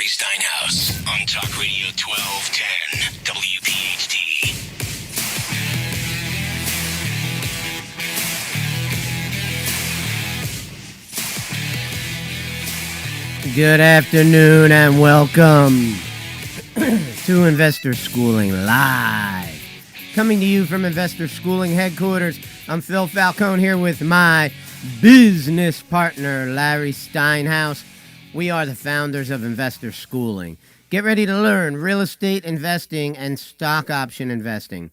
Larry Steinhouse on Talk Radio 1210 WPHT. Good afternoon and welcome to Investor Schooling Live. Coming to you from Investor Schooling headquarters, I'm Phil Falcone here with my business partner, Larry Steinhouse. We are the founders of Investor Schooling. Get ready to learn real estate investing and stock option investing.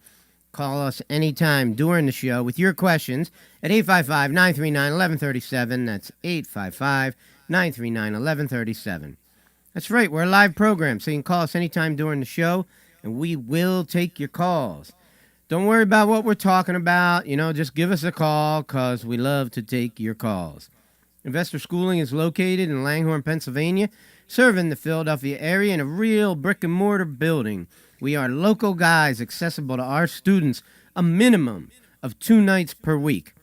Call us anytime during the show with your questions at 855-939-1137. That's 855-939-1137. That's right, we're a live program, so you can call us anytime during the show, and we will take your calls. Don't worry about what we're talking about. Just give us a call because we love to take your calls. Investor Schooling is located in Langhorne, Pennsylvania, serving the Philadelphia area in a real brick-and-mortar building. We are local guys accessible to our students a minimum of 2 nights per week.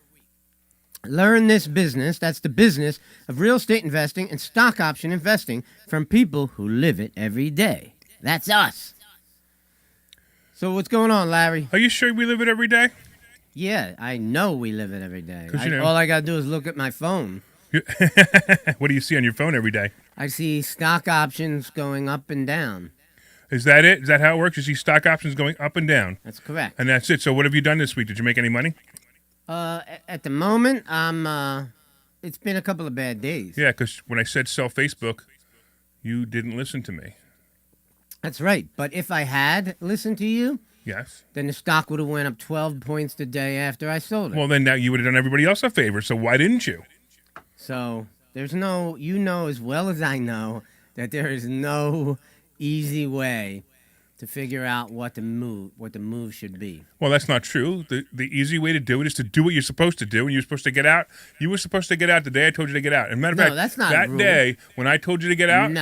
Learn this business, that's the business of real estate investing and stock option investing from people who live it every day. That's us. So what's going on, Larry? Are you sure we live it every day? Yeah, I know we live it every day. You know. All I got to do is look at my phone. What do you see on your phone every day? I see stock options going up and down. Is that it? Is that how it works? You see stock options going up and down? That's correct. And that's it. So what have you done this week? Did you make any money? At the moment, it's been a couple of bad days. Yeah, because when I said sell Facebook, you didn't listen to me. That's right. But if I had listened to you, yes, then the stock would have went up 12 points the day after I sold it. Well, then now you would have done everybody else a favor. So why didn't you? So there's no, as well as I know, that there is no easy way to figure out what the move should be. Well, that's not true. The easy way to do it is to do what you're supposed to do, and you're supposed to get out. You were supposed to get out the day I told you to get out. And matter of fact, that's not that a rule. day when I told you to get out,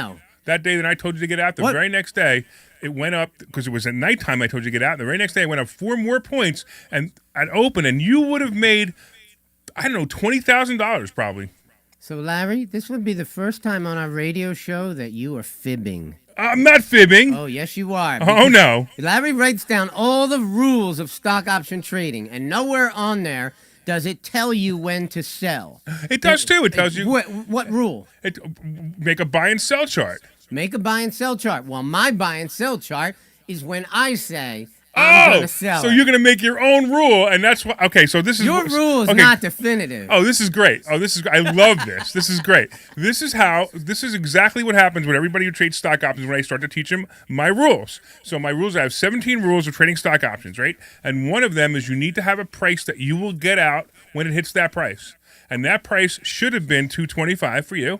that day that I told you to get out, the very next day, it went up, because it was at nighttime I told you to get out. The very next day, it went up 4 more points and at open, and you would have made, I don't know, $20,000 probably. So, Larry, this would be the first time on our radio show that you are fibbing. I'm not fibbing. Oh, yes, you are. Oh, no. Larry writes down all the rules of stock option trading, and nowhere on there does it tell you when to sell. It does, too. It tells you. What rule? Make a buy and sell chart. Make a buy and sell chart. Well, my buy and sell chart is when I say I'm going to sell so it. You're going to make your own rule, and that's what. Okay, so this is your rule is not definitive. Oh, this is great. I love this. This is great. This is exactly what happens with everybody who trades stock options when I start to teach them my rules. So my rules, I have 17 rules of trading stock options, right? And one of them is you need to have a price that you will get out when it hits that price. And that price should have been $225 for you.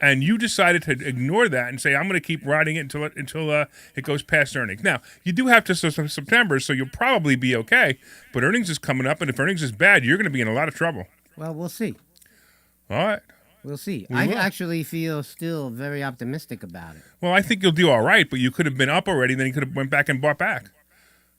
And you decided to ignore that and say, I'm going to keep riding it until it goes past earnings. Now, you do have to September, so you'll probably be okay. But earnings is coming up, and if earnings is bad, you're going to be in a lot of trouble. Well, we'll see. All right. We'll see. I actually feel still very optimistic about it. Well, I think you'll do all right, but you could have been up already, then you could have went back and bought back.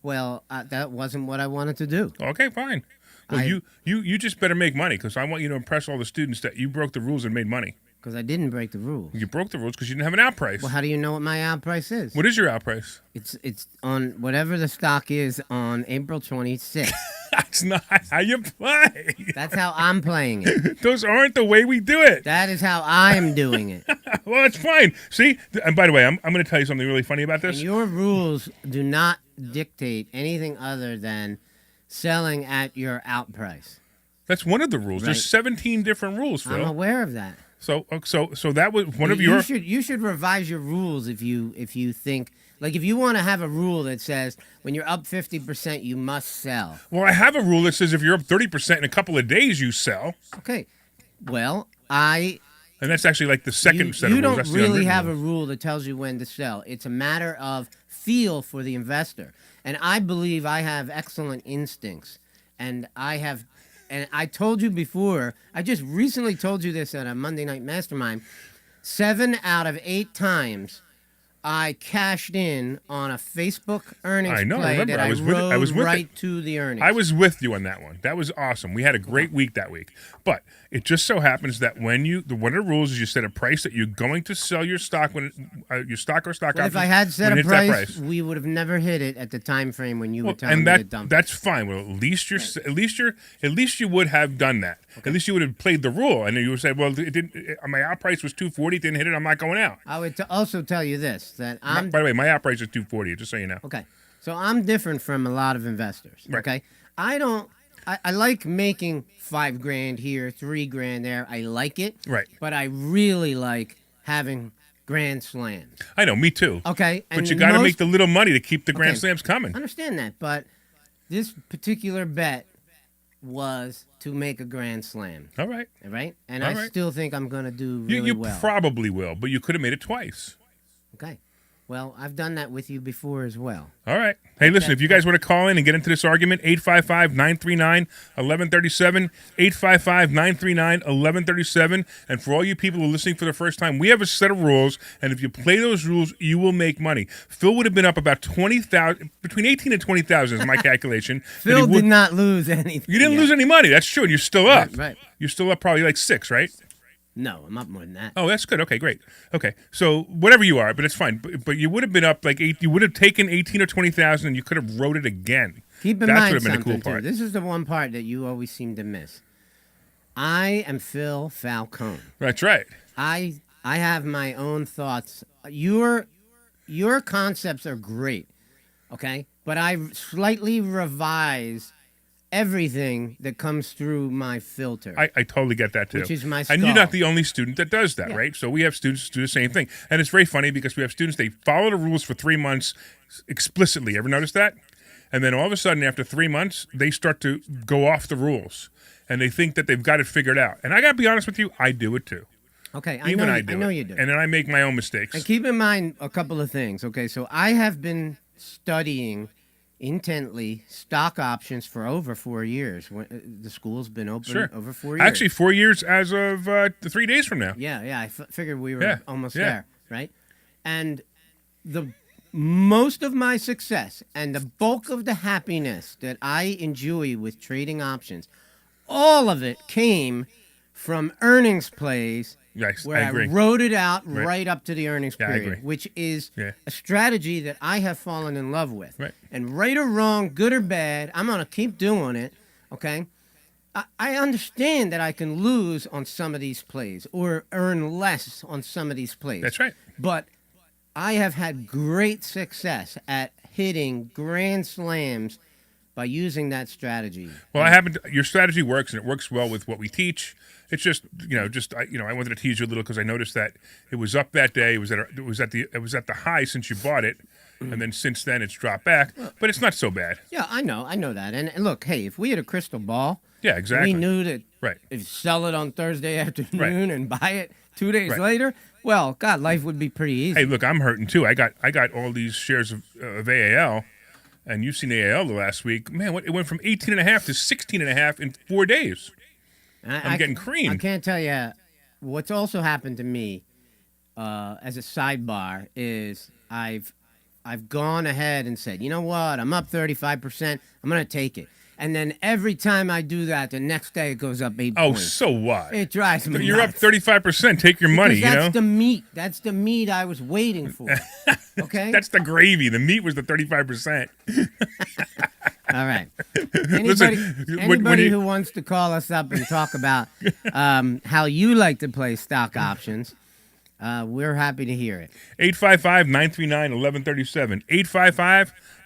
Well, that wasn't what I wanted to do. Okay, fine. Well, you just better make money, because I want you to impress all the students that you broke the rules and made money. Because I didn't break the rules. You broke the rules because you didn't have an out price. Well, how do you know what my out price is? What is your out price? It's on whatever the stock is on April 26th. That's not how you play. That's how I'm playing it. Those aren't the way we do it. That is how I am doing it. Well, it's fine. See? And by the way, I'm going to tell you something really funny about this. And your rules do not dictate anything other than selling at your out price. That's one of the rules. Right. There's 17 different rules, Phil. I'm aware of that. So that was one of your. You should revise your rules if you think, like, if you want to have a rule that says when you're up 50% you must sell. Well, I have a rule that says if you're up 30% in a couple of days you sell. Okay. Well, and that's actually like the second set of rules. You don't That's really have a rule that tells you when to sell. It's a matter of feel for the investor. And I believe I have excellent instincts, and And I told you before, I just recently told you this at a Monday Night Mastermind, 7 out of 8 times I cashed in on a Facebook earnings I know. play Remember, that I was with it. I was with right it. to the earnings. I was with you on that one. That was awesome. We had a great week that week. But it just so happens that when one of the rules is you set a price that you're going to sell your stock when your stock or stock Well, options. if I had set when a it hits that price, we would have never hit it at the time frame when you were telling and me that to dump. that's fine. Well, at least you would have done that. At least you would have played the rule, and then you would say, "Well, it didn't. My out price was 240. Didn't hit it. I'm not going out." I would also tell you this that I'm By the way, my out price is 240. Just so you know. okay. So I'm different from a lot of investors. Right. Okay, I don't. I like making $5,000 here, $3,000 there. I like it. Right. But I really like having grand slams. I know. Me too. Okay. But you got to make the little money to keep the grand Okay. slams coming. I understand that, but this particular bet was to make a grand slam. All right. All right. And All I right. still think I'm going to do You, really you well. probably will, but you could have made it twice. Okay. Well, I've done that with you before as well. All right. Hey, listen, if you guys want to call in and get into this argument, 855-939-1137, 855-939-1137. And for all you people who are listening for the first time, we have a set of rules, and if you play those rules, you will make money. Phil would have been up about 20,000, between 18 and 20,000 is my calculation. Phil did not lose anything. You didn't yet. lose any money. That's true, and you're still up. Right. You're still up probably like 6, right? No, I'm up more than that. Oh, that's good. Okay, great. Okay, so whatever you are, but it's fine. But you would have been up like 8. You would have taken 18 or 20,000, and you could have wrote it again. Keep in That mind would have been the something, cool part. too. This is the one part that you always seem to miss. I am Phil Falcone. That's right. I have my own thoughts. Your concepts are great, okay? But I slightly revise everything that comes through my filter. I totally get that too. Which is my And you're skull. not the only student that does that, Yeah. right? So we have students who do the same thing. And it's very funny because we have students, they follow the rules for 3 months explicitly. Ever notice that? And then all of a sudden, after 3 months, they start to go off the rules. And they think that they've got it figured out. And I got to be honest with you, I do it too. Okay, I know I know you do. And then I make my own mistakes. And keep in mind a couple of things. Okay, so I have been studying intently stock options for over 4 years. The school's been open over 4 years. Actually, 4 years as of 3 days from now. Yeah. I figured we were Yeah, almost yeah. there, right? And the most of my success and the bulk of the happiness that I enjoy with trading options, all of it came from earnings plays. Yes, Where I agree. wrote it out Right. right up to the earnings Yeah, I period, agree. which is Yeah. a strategy that I have fallen in love with. Right. And right or wrong, good or bad, I'm going to keep doing it, okay? I understand that I can lose on some of these plays or earn less on some of these plays. That's right. But I have had great success at hitting grand slams by using that strategy. Well, your strategy works, and it works well with what we teach. It's just, I wanted to tease you a little because I noticed that it was up that day. It was at the high since you bought it, and then since then it's dropped back. But it's not so bad. Yeah, I know that. And look, hey, if we had a crystal ball, Yeah, exactly. we knew that Right. if you sell it on Thursday afternoon Right. and buy it 2 days Right. later, well, God, life would be pretty easy. Hey, look, I'm hurting too. I got all these shares of AAL, and you've seen AAL the last week. Man, it went from 18.5 to 16.5 in 4 days. I'm getting creamed. I can't tell you what's also happened to me as a sidebar is I've gone ahead and said, you know what, I'm up 35%, I'm going to take it. And then every time I do that, the next day it goes up 8 Oh, points. so what? It drives me You're up nuts. 35%. Take your money, Because you know? that's the meat. That's the meat I was waiting for. Okay? That's the gravy. The meat was the 35%. All right. Listen, Anybody who wants to call us up and talk about how you like to play stock options, we're happy to hear it. 855-939-1137.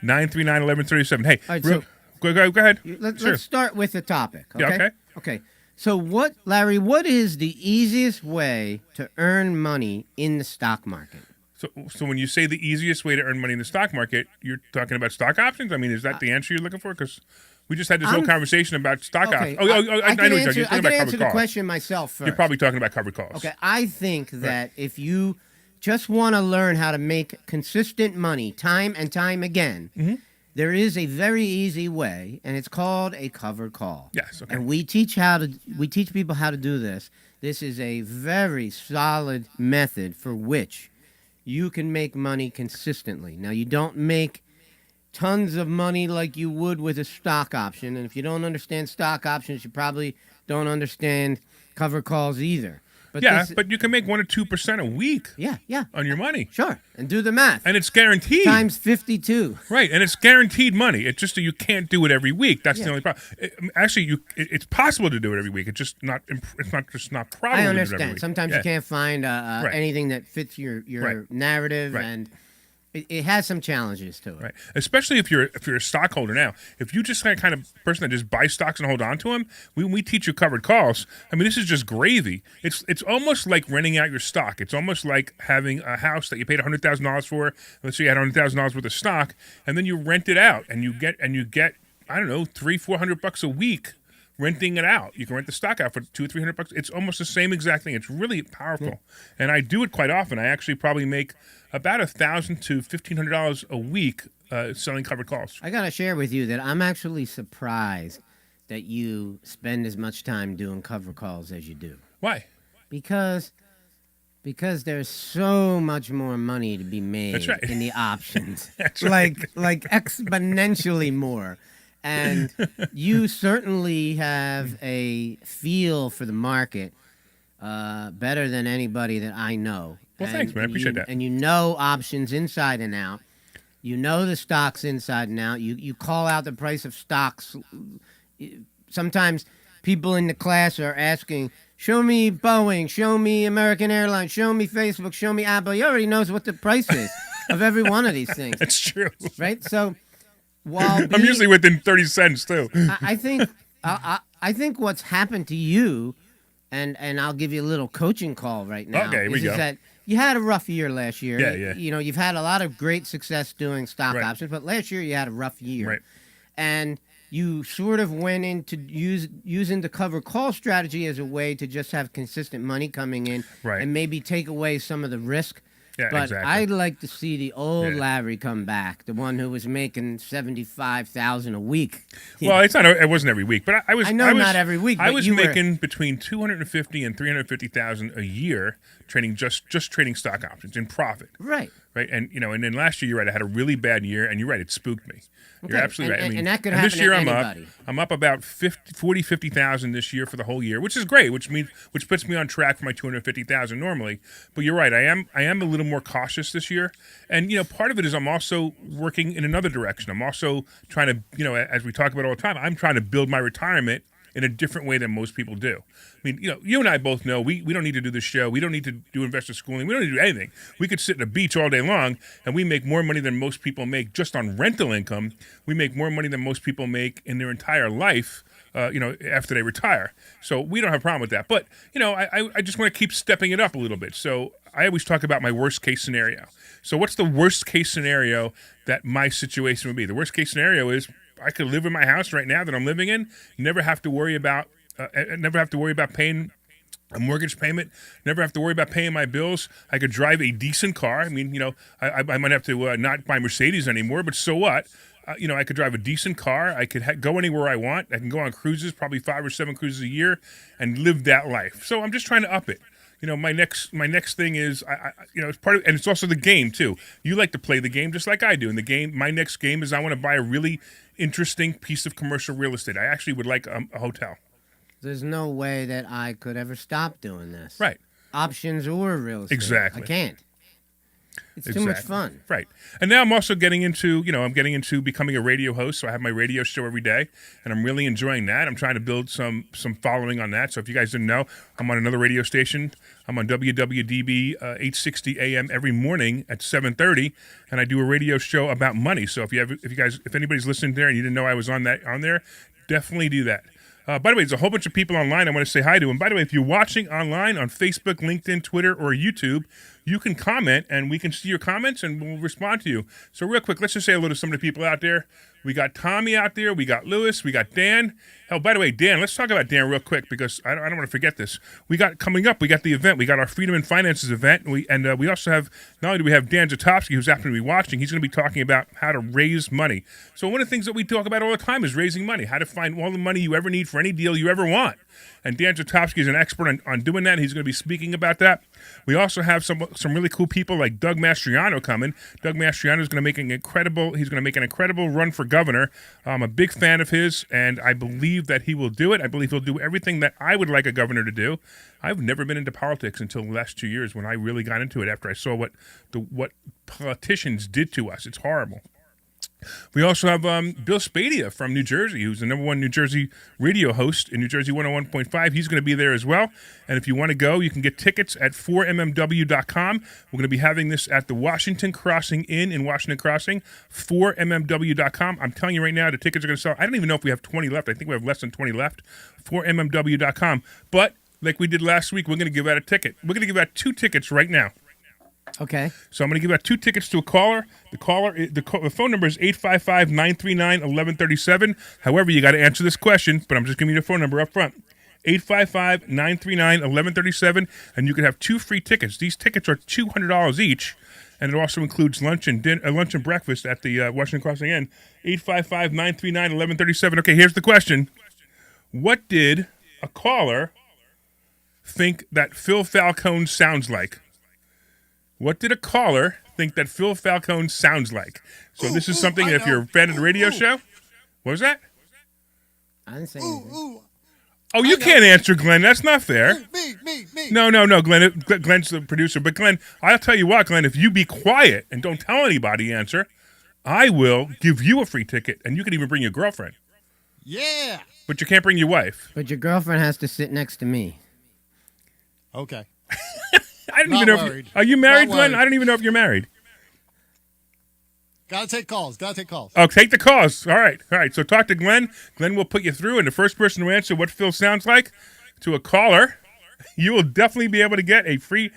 855-939-1137. Hey, All right, so- go ahead. Let's Sure. start with the topic. Okay? Yeah, okay. Okay. So Larry, what is the easiest way to earn money in the stock market? So when you say the easiest way to earn money in the stock market, you're talking about stock options? I mean, is that the answer you're looking for? Because we just had this whole conversation about stock Okay. options. I know I what you're can talking. You're answer, talking I about can covered answer the calls. question myself first. You're probably talking about covered calls. Okay, I think that if you just want to learn how to make consistent money time and time again, Mm-hmm. there is a very easy way, and it's called a covered call. Yes, okay. And we teach people how to do this. This is a very solid method for which you can make money consistently. Now, you don't make tons of money like you would with a stock option. And if you don't understand stock options, you probably don't understand cover calls either. But but you can make 1 or 2% a week. Yeah. On your money. Sure. And do the math. And it's guaranteed. Times 52. Right, and it's guaranteed money. It's just that you can't do it every week. That's the only problem. It's possible to do it every week. It's just not. It's not probable. I To do it every understand. week. Sometimes you can't find anything that fits your narrative, and it has some challenges to it. Right, especially if you're a stockholder now. If you just kind of person that just buys stocks and hold on to them, when we teach you covered calls, I mean, this is just gravy. It's almost like renting out your stock. It's almost like having a house that you paid $100,000 for. Let's say you had $100,000 worth of stock, and then you rent it out, and you get I don't know, $300-400 a week. Renting it out, you can rent the stock out for $200 or $300. It's almost the same exact thing. It's really powerful, and I do it quite often. I actually probably make about $1,000 to $1,500 a week selling covered calls. I gotta share with you that I'm actually surprised that you spend as much time doing cover calls as you do. Why? Because there's so much more money to be made That's right. in the options. That's right. like exponentially more. And you certainly have a feel for the market better than anybody that I know. Well, thanks, man. I appreciate that. And you know options inside and out. You know the stocks inside and out. You call out the price of stocks. Sometimes people in the class are asking, show me Boeing, show me American Airlines, show me Facebook, show me Apple. You already knows what the price is of every one of these things. That's true. Right? So while I'm usually within 30 cents too. I think what's happened to you, and I'll give you a little coaching call right now. Okay, here we go. Is that you had a rough year last year. Yeah. You know, you've had a lot of great success doing stock Right. options, but last year you had a rough year. Right. And you sort of went into using the cover call strategy as a way to just have consistent money coming in, Right. and maybe take away some of the risk. Yeah, But exactly. I'd like to see the old Yeah. Larry come back, the one who was making $75,000 a week. Well, it wasn't every week, but I was. I know not every week, I but was you were- making between $250,000 and $350,000 a year trading just trading stock options in profit. Right. Right, and and then last year, you're right, I had a really bad year, and you're right, it spooked me. You're Okay, absolutely right. I mean, and that could this happen year to I'm anybody. I'm up about 50,000 this year for the whole year, which is great, which puts me on track for my 250,000 normally. But you're right, I am a little more cautious this year, and part of it is I'm also working in another direction. I'm also trying to, as we talk about all the time, I'm trying to build my retirement in a different way than most people do. I mean, you and I both know we don't need to do this show. We don't need to do investor schooling. We don't need to do anything. We could sit at a beach all day long, and we make more money than most people make just on rental income. We make more money than most people make in their entire life, after they retire. So we don't have a problem with that. But, I just want to keep stepping it up a little bit. So I always talk about my worst case scenario. So what's the worst case scenario that my situation would be? The worst case scenario is I could live in my house right now that I'm living in, never have to worry about paying a mortgage payment, never have to worry about paying my bills. I could drive a decent car. I mean, I might have to not buy Mercedes anymore, but so what? I could drive a decent car. I could go anywhere I want. I can go on cruises, probably 5 or 7 cruises a year, and live that life. So I'm just trying to up it. My next thing is, it's part of, and it's also the game too. You like to play the game just like I do. And the game, my next game is I want to buy a really interesting piece of commercial real estate. I actually would like a hotel. There's no way that I could ever stop doing this. Right. Options or real estate. Exactly. I can't. It's too much fun. Right. And now I'm also getting into becoming a radio host. So I have my radio show every day, and I'm really enjoying that. I'm trying to build some following on that. So if you guys didn't know, I'm on another radio station. I'm on WWDB 860 AM every morning at 7:30, and I do a radio show about money. So if anybody's listening there and you didn't know I was on there, definitely do that. By the way, there's a whole bunch of people online I want to say hi to. And by the way, if you're watching online on Facebook, LinkedIn, Twitter, or YouTube, you can comment, and we can see your comments, and we'll respond to you. So real quick, let's just say hello to some of the people out there. We got Tommy out there. We got Lewis. We got Dan. Oh, by the way, Dan, let's talk about Dan real quick because I don't want to forget this. We got coming up, we got the event. We got our Freedom in Finances event. And we also have, not only do we have Dan Zatowski, who's happened to be watching, he's going to be talking about how to raise money. So one of the things that we talk about all the time is raising money, how to find all the money you ever need for for any deal you ever want. And Dan Zotowski is an expert on doing that. He's going to be speaking about that. We also have some really cool people like Doug Mastriano coming. Doug Mastriano is going to make an incredible run for governor. I'm a big fan of his, and I believe that he will do it. I believe he'll do everything that I would like a governor to do. I've never been into politics until the last 2 years when I really got into it after I saw what politicians did to us. It's horrible. We also have Bill Spadia from New Jersey, who's the #1 New Jersey radio host in New Jersey 101.5. He's going to be there as well. And if you want to go, you can get tickets at 4mmw.com. We're going to be having this at the Washington Crossing Inn in Washington Crossing, 4mmw.com. I'm telling you right now, the tickets are going to sell. I don't even know if we have 20 left. I think we have less than 20 left, 4mmw.com. But like we did last week, we're going to give out a ticket. We're going to give out 2 tickets right now. Okay. So I'm going to give out 2 tickets to a caller. The phone number is 855-939-1137. However, you got to answer this question, but I'm just giving you the phone number up front. 855-939-1137, and you can have 2 free tickets. These tickets are $200 each, and it also includes lunch and breakfast at the Washington Crossing Inn. 855-939-1137. Okay, here's the question. What did a caller think that Phil Falcone sounds like? What did a caller think that Phil Falcone sounds like? So this is something that if you're a fan of the radio show. What was that? I didn't say anything. Oh, you can't answer, Glenn. That's not fair. Me. No, Glenn. Glenn's the producer. But, Glenn, I'll tell you what, Glenn, if you be quiet and don't tell anybody the answer, I will give you a free ticket, and you can even bring your girlfriend. Yeah. But you can't bring your wife. But your girlfriend has to sit next to me. Okay. I don't even know. Are you married, Glenn? I don't even know if you're married. Gotta take calls. Oh, take the calls. All right. So talk to Glenn. Glenn will put you through, and the first person to answer what Phil sounds like to a caller, you will definitely be able to get 2 free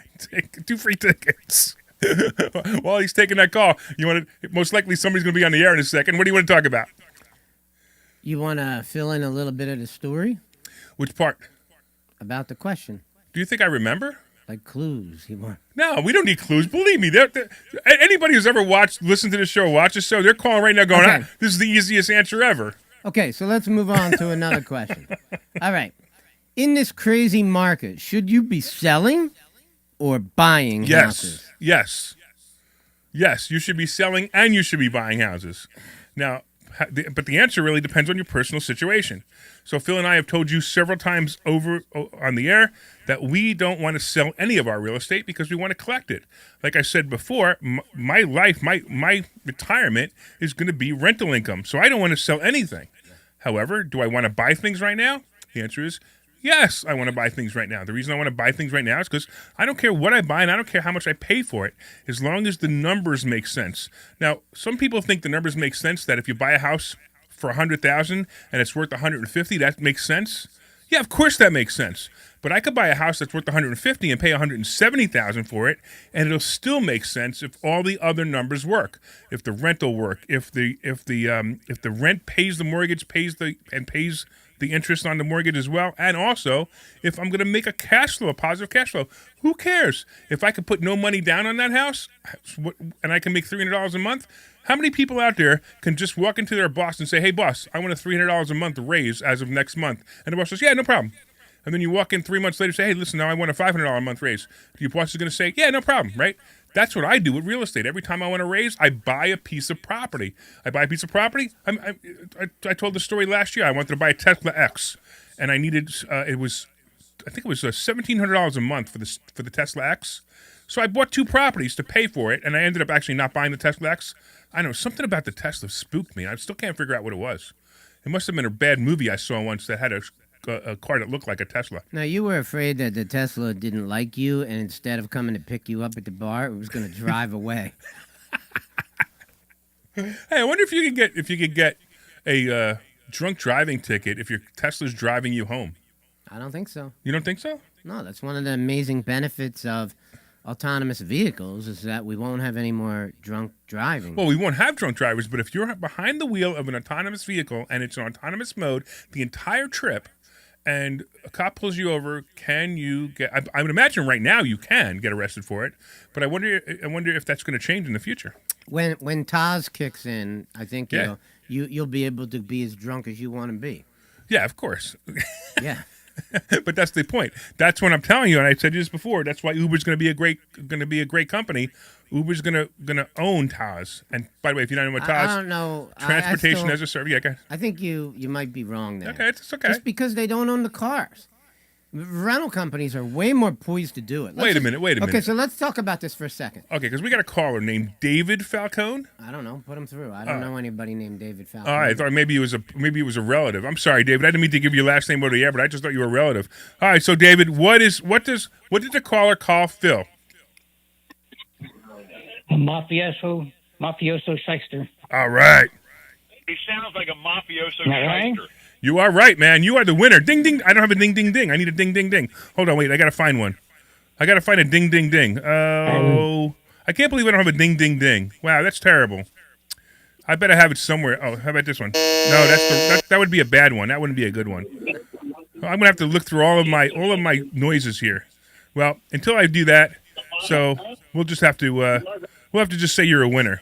tickets. While he's taking that call, most likely somebody's going to be on the air in a second. What do you want to talk about? You want to fill in a little bit of the story? Which part? About the question. Do you think I remember? Like clues. No, we don't need clues. Believe me. Anybody who's ever listened to the show, watch the show, they're calling right now going, Okay. This is the easiest answer ever. Okay, so let's move on to another question. All right. In this crazy market, should you be selling or buying houses? Yes, you should be selling and you should be buying houses. Now, but the answer really depends on your personal situation. So Phil and I have told you several times over on the air that we don't want to sell any of our real estate because we want to collect it. Like I said before, my life, my retirement is going to be rental income. So I don't want to sell anything. However, do I want to buy things right now? The answer is yes, I want to buy things right now. The reason I want to buy things right now is because I don't care what I buy and I don't care how much I pay for it, as long as the numbers make sense. Now, some people think the numbers make sense, that if you buy a house for $100,000 and it's worth $150,000, that makes sense. Yeah, of course that makes sense. But I could buy a house that's worth $150,000 and pay $170,000 for it, and it'll still make sense if all the other numbers work. If the rental work, if the rent pays the mortgage, pays the interest on the mortgage as well, and also if I'm going to make a positive cash flow. Who cares? If I could put no money down on that house and I can make $300 a month, how many people out there can just walk into their boss and say, hey, boss, I want a $300 a month raise as of next month? And the boss says, yeah, no problem. And then you walk in 3 months later and say, hey, listen, now I want a $500 a month raise. Your boss is going to say, yeah, no problem, right? That's what I do with real estate. Every time I want to raise, I buy a piece of property. I told the story last year. I wanted to buy a Tesla X, and I needed I think it was $1,700 a month for the Tesla X. So I bought 2 properties to pay for it, and I ended up actually not buying the Tesla X. I don't know, something about the Tesla spooked me. I still can't figure out what it was. It must have been a bad movie I saw once that had a car that looked like a Tesla. Now, you were afraid that the Tesla didn't like you, and instead of coming to pick you up at the bar, it was going to drive away. Hey, I wonder if you could get a drunk driving ticket if your Tesla's driving you home. I don't think so. You don't think so? No, that's one of the amazing benefits of autonomous vehicles is that we won't have any more drunk driving. Well, we won't have drunk drivers, but if you're behind the wheel of an autonomous vehicle and it's in autonomous mode the entire trip, and a cop pulls you over, can you get? I would imagine right now you can get arrested for it, but I wonder if that's going to change in the future. When Taz kicks in, I think you'll be able to be as drunk as you want to be. Yeah, of course. Yeah. But that's the point. That's what I'm telling you, and I said this before. That's why Uber's going to be a great company. Uber's going to own Taz. And by the way, if you don't know what Taz, I don't know. transportation as a service. Yeah, okay. I think you might be wrong there. Okay, it's okay. Just because they don't own the cars. Rental companies are way more poised to do it. Wait a minute. Okay, so let's talk about this for a second. Okay, because we got a caller named David Falcone. I don't know. Put him through. I don't know anybody named David Falcone. All right, I thought maybe it was a relative. I'm sorry, David. I didn't mean to give you your last name over the air, but I just thought you were a relative. All right, so David, what did the caller call Phil? A mafioso shyster. All right. He sounds like a mafioso All right. shyster. You are right, man. You are the winner. Ding, ding. I don't have a ding, ding, ding. I need a ding, ding, ding. Hold on, wait. I got to find one. I got to find a ding, ding, ding. Oh, I can't believe I don't have a ding, ding, ding. Wow, that's terrible. I better have it somewhere. Oh, how about this one? No, that would be a bad one. That wouldn't be a good one. I'm gonna have to look through all of my noises here. Well, until I do that, so we'll just have to just say you're a winner.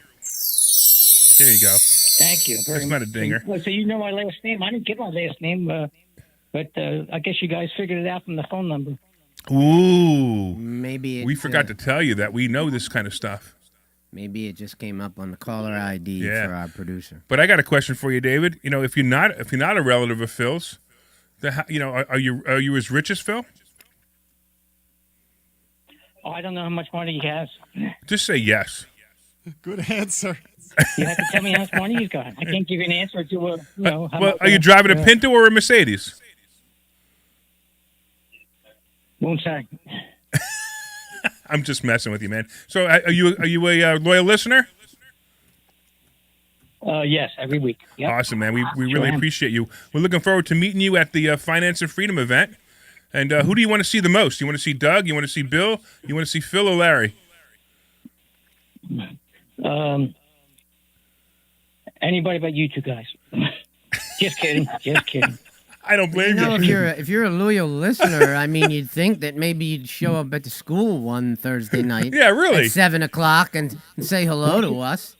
There you go. Thank you. That's not a dinger. Well, so you know my last name. I didn't get my last name, but I guess you guys figured it out from the phone number. Ooh. Maybe We forgot to tell you that we know this kind of stuff. Maybe it just came up on the caller ID for our producer. But I got a question for you, David. You know, if you're not a relative of Phil's, are you as rich as Phil? Oh, I don't know how much money he has. Just say yes. Good answer. You have to tell me how much money he's got. I can't give you an answer to how Well, much, are you driving a Pinto or a Mercedes? Won't say. I'm just messing with you, man. So, are you a loyal listener? Yes, every week. Yep. Awesome, man. We really am. appreciate you. We're looking forward to meeting you at the Finance and Freedom event. And who do you want to see the most? You want to see Doug? You want to see Bill? You want to see Phil or Larry? Anybody but you two guys. Just kidding. Just kidding. I don't blame you. If you're a loyal listener, I mean, you'd think that maybe you'd show up at the school one Thursday night. Yeah, really. At 7:00 and say hello to us.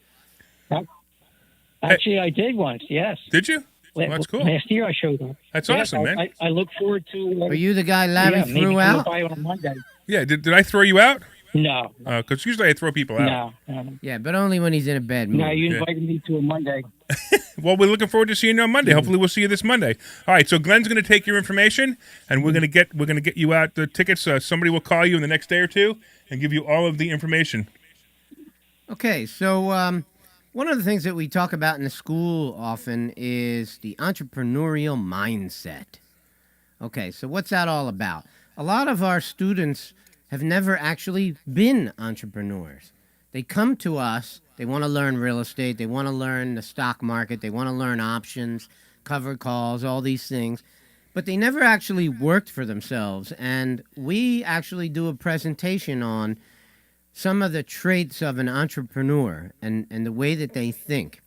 Actually, I did once. Yes. Did you? Well, that's cool. Last year I showed up. That's Yes, awesome, man. I look forward to. Were you the guy Larry maybe threw coming out? by on Monday. Yeah, did I throw you out? No. Because usually I throw people out. No. Yeah, but only when he's in a bad mood. No, you invited me to a Monday. Well, we're looking forward to seeing you on Monday. Hopefully, we'll see you this Monday. All right, so Glenn's going to take your information, and we're going to get you out the tickets. Somebody will call you in the next day or two and give you all of the information. Okay, so one of the things that we talk about in the school often is the entrepreneurial mindset. Okay, so what's that all about? A lot of our students have never actually been entrepreneurs. They come to us, they want to learn real estate, they want to learn the stock market, they want to learn options, covered calls, all these things, but they never actually worked for themselves. And we actually do a presentation on some of the traits of an entrepreneur and the way that they think.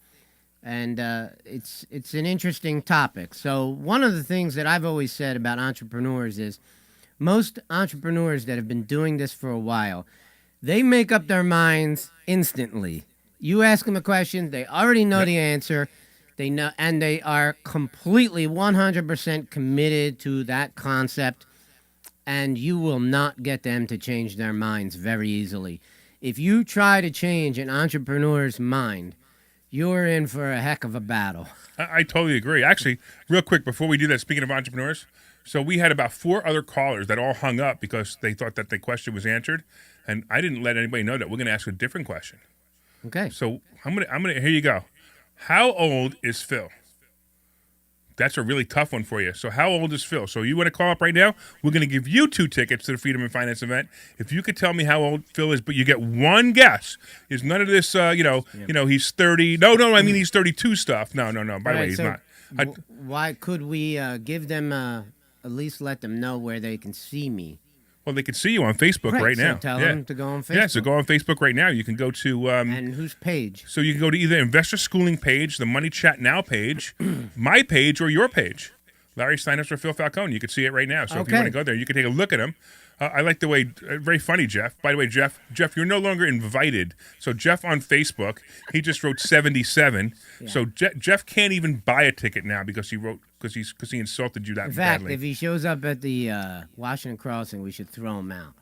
And it's an interesting topic. So one of the things that I've always said about entrepreneurs is most entrepreneurs that have been doing this for a while, they make up their minds instantly. You ask them a question, they already know the answer. They know, and they are completely 100% committed to that concept, and you will not get them to change their minds very easily. If you try to change an entrepreneur's mind, you're in for a heck of a battle. I totally agree. Actually, real quick, before we do that, speaking of entrepreneurs, so we had about 4 other callers that all hung up because they thought that the question was answered, and I didn't let anybody know that we're going to ask a different question. Okay. So I'm gonna here you go. How old is Phil? That's a really tough one for you. So how old is Phil? So you want to call up right now? We're going to give you 2 tickets to the Freedom and Finance event. If you could tell me how old Phil is, but you get one guess. Is none of this, he's 30. No, I mean he's 32 stuff. No. By the way, he's not. Why could we give them, at least let them know where they can see me? Well, they can see you on Facebook right now. So tell them to go on Facebook. Yeah, so go on Facebook right now. You can go to... and whose page? So you can go to either Investor Schooling page, the Money Chat Now page, my page, or your page. Larry Steinhouse or Phil Falcone. You can see it right now. So if you want to go there, you can take a look at them. I like the way, very funny, Jeff. By the way, Jeff, you're no longer invited. So Jeff on Facebook, he just wrote 77. Yeah. So Jeff can't even buy a ticket now because he insulted you that In fact, badly. if he shows up at the Washington Crossing, we should throw him out.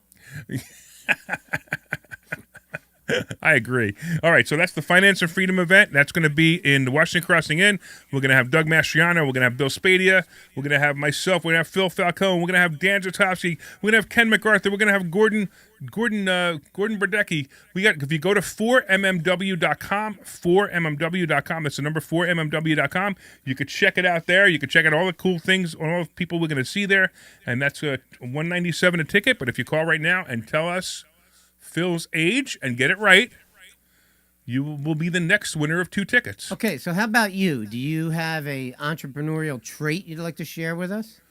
I agree. All right, so that's the Finance and Freedom event. That's going to be in the Washington Crossing Inn. We're going to have Doug Mastriano. We're going to have Bill Spadia. We're going to have myself. We're going to have Phil Falcone. We're going to have Dan Zatowski. We're going to have Ken MacArthur. We're going to have Gordon Burdecki. If you go to 4mmw.com, 4mmw.com, that's the number 4mmw.com, you could check it out there. You could check out all the cool things, all the people we're going to see there, and that's $197 a ticket. But if you call right now and tell us Phil's age and get it right, you will be the next winner of 2 tickets. Okay, so how about you? Do you have a entrepreneurial trait you'd like to share with us?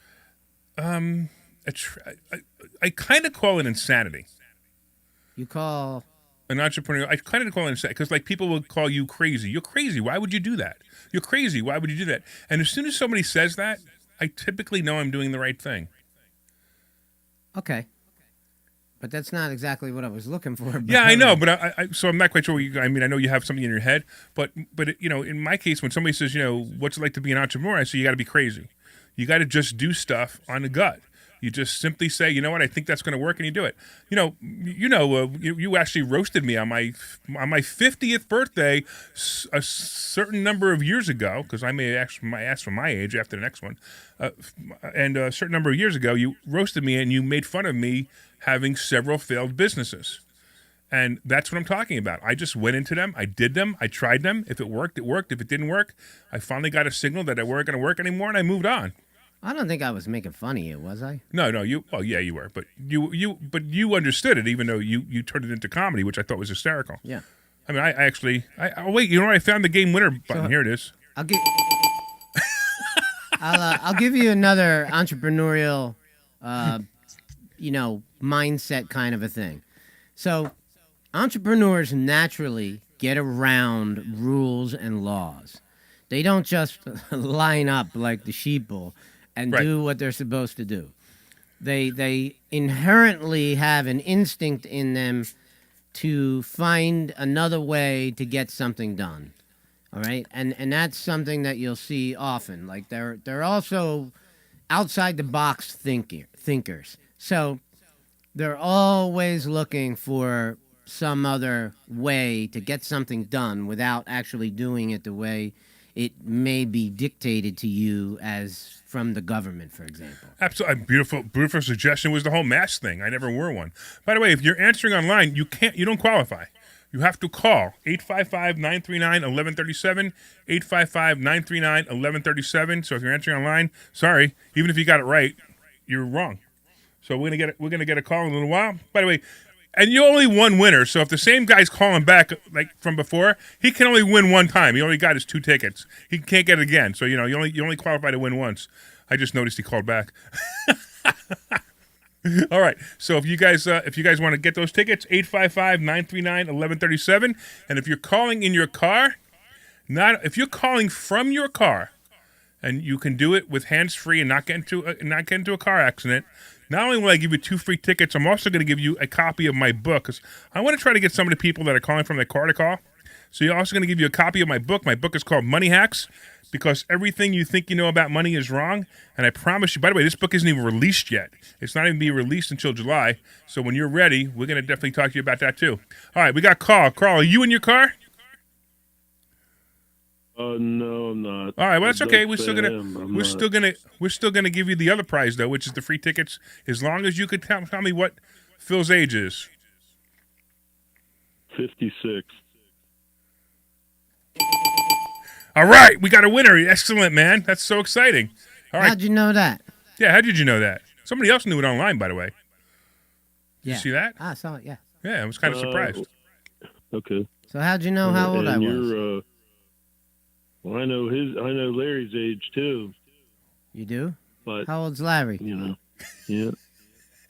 I kind of call it insanity. You call... An entrepreneur, I kind of call it insanity because like people will call you crazy. You're crazy. Why would you do that? You're crazy. Why would you do that? And as soon as somebody says that, I typically know I'm doing the right thing. Okay. But that's not exactly what I was looking for. Yeah, I know, but so I'm not quite sure. I know you have something in your head, but in my case, when somebody says, what's it like to be an entrepreneur, I say you got to be crazy. You got to just do stuff on the gut. You just simply say, you know what, I think that's going to work, and you do it. You actually roasted me on my 50th birthday a certain number of years ago, because I may ask for my age after the next one, and a certain number of years ago, you roasted me and you made fun of me having several failed businesses. And that's what I'm talking about. I just went into them. I did them. I tried them. If it worked, it worked. If it didn't work, I finally got a signal that it weren't going to work anymore, and I moved on. I don't think I was making fun of you, was I? No, you. Well, yeah, you were, but you understood it, even though you turned it into comedy, which I thought was hysterical. Yeah. I mean, oh wait, I found the game winner button. Here it is. I'll give you another entrepreneurial, mindset kind of a thing. So, entrepreneurs naturally get around rules and laws. They don't just line up like the sheeple and do what they're supposed to do. They inherently have an instinct in them to find another way to get something done. All right? And that's something that you'll see often. Like they're also outside the box thinkers. So they're always looking for some other way to get something done without actually doing it the way it may be dictated to you as from the government, for example. Absolutely. Beautiful suggestion was the whole mask thing. I never wore one. By the way, if you're answering online, you don't qualify. You have to call 855-939-1137, 855-939-1137. So if you're answering online, sorry, even if you got it right, you're wrong. So we're gonna get a call in a little while. By the way, and you only one winner. So if the same guy's calling back like from before, he can only win one time. He only got his 2 tickets. He can't get it again. So you only qualify to win once. I just noticed he called back. All right. So if you guys want to get those tickets, 855-939-1137. And if you're calling in your car, if you're calling from your car, and you can do it with hands-free and not get into a car accident. Not only will I give you 2 free tickets, I'm also going to give you a copy of my book, because I want to try to get some of the people that are calling from their car to call. So you're also going to give you a copy of my book. My book is called Money Hacks, because everything you think you know about money is wrong. And I promise you, by the way, this book isn't even released yet. It's not even being released until July. So when you're ready, we're going to definitely talk to you about that too. All right, we got Carl. Carl, are you in your car? No, I'm not. All right, well that's okay. We're still gonna give you the other prize though, which is the free tickets, as long as you could tell me what Phil's age is. 56. All right, we got a winner. Excellent, man. That's so exciting. All right. How'd you know that? Yeah, how did you know that? Somebody else knew it online, by the way. Yeah. You see that? I saw it, yeah. Yeah, I was kind of surprised. Okay. So how'd you know how old I was? You're, well, I know Larry's age too. You do? But how old's Larry? Yeah,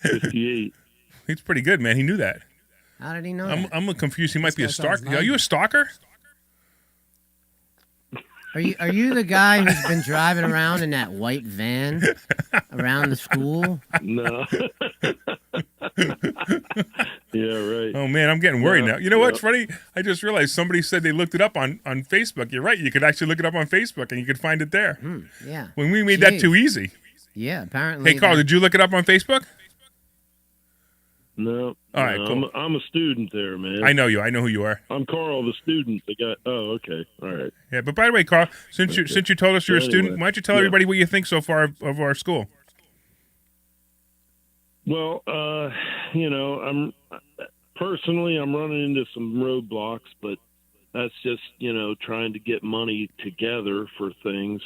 58. He's pretty good, man. He knew that. How did he know that? I'm confused. He might be a stalker. Are you a stalker? Are you the guy who's been driving around in that white van around the school? No. Yeah, right. Oh man, I'm getting worried Yeah, now. You know what's yeah. funny? I just realized somebody said they looked it up on Facebook. You're right. You could actually look it up on Facebook and you could find it there. Yeah. When we made that Jeez. too easy. Yeah, apparently. Hey, Carl, did you look it up on Facebook? No. All right, no, cool. I'm a student there, man. I know you. I know who you are. I'm Carl, the student. Oh, okay. All right. Yeah, but by the way, Carl, since you told us you're a So student, anyway, why don't you tell yeah. everybody what you think so far of our school? Well, I'm personally, I'm running into some roadblocks, but that's just, trying to get money together for things.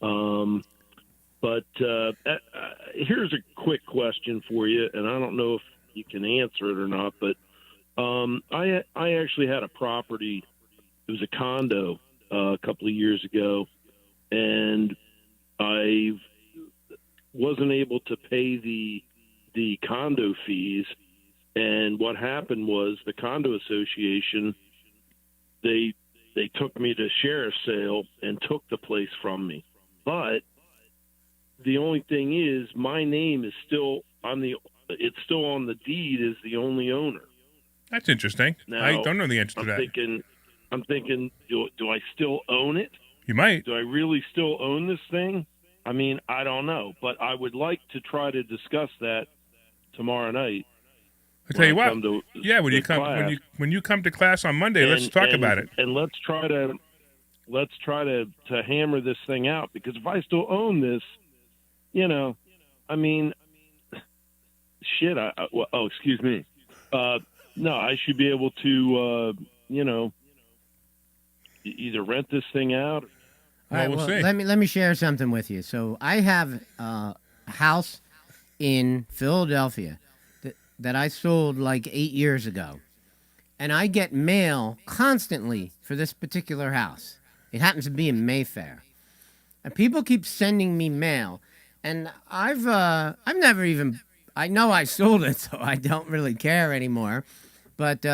But here's a quick question for you, and I don't know if you can answer it or not, but I actually had a property. It was a condo a couple of years ago, and I wasn't able to pay the condo fees. And what happened was the condo association, they took me to sheriff's sale and took the place from me. But the only thing is, my name is still it's still on the deed as the only owner. That's interesting. Now, I don't know the answer to that. I'm thinking, do I still own it? You might. Do I really still own this thing? I mean, I don't know, but I would like to try to discuss that tomorrow night. I'll tell you what. Come to Yeah, when you the come class. when you come to class on Monday, let's talk about it. And let's try to hammer this thing out, because if I still own this, I mean, shit. Excuse me. No, I should be able to, either rent this thing out. All right, we'll see. let me share something with you. So I have a house in Philadelphia that I sold like 8 years ago, and I get mail constantly for this particular house. It happens to be in Mayfair, and people keep sending me mail, and I've never even. I know I sold it, so I don't really care anymore. But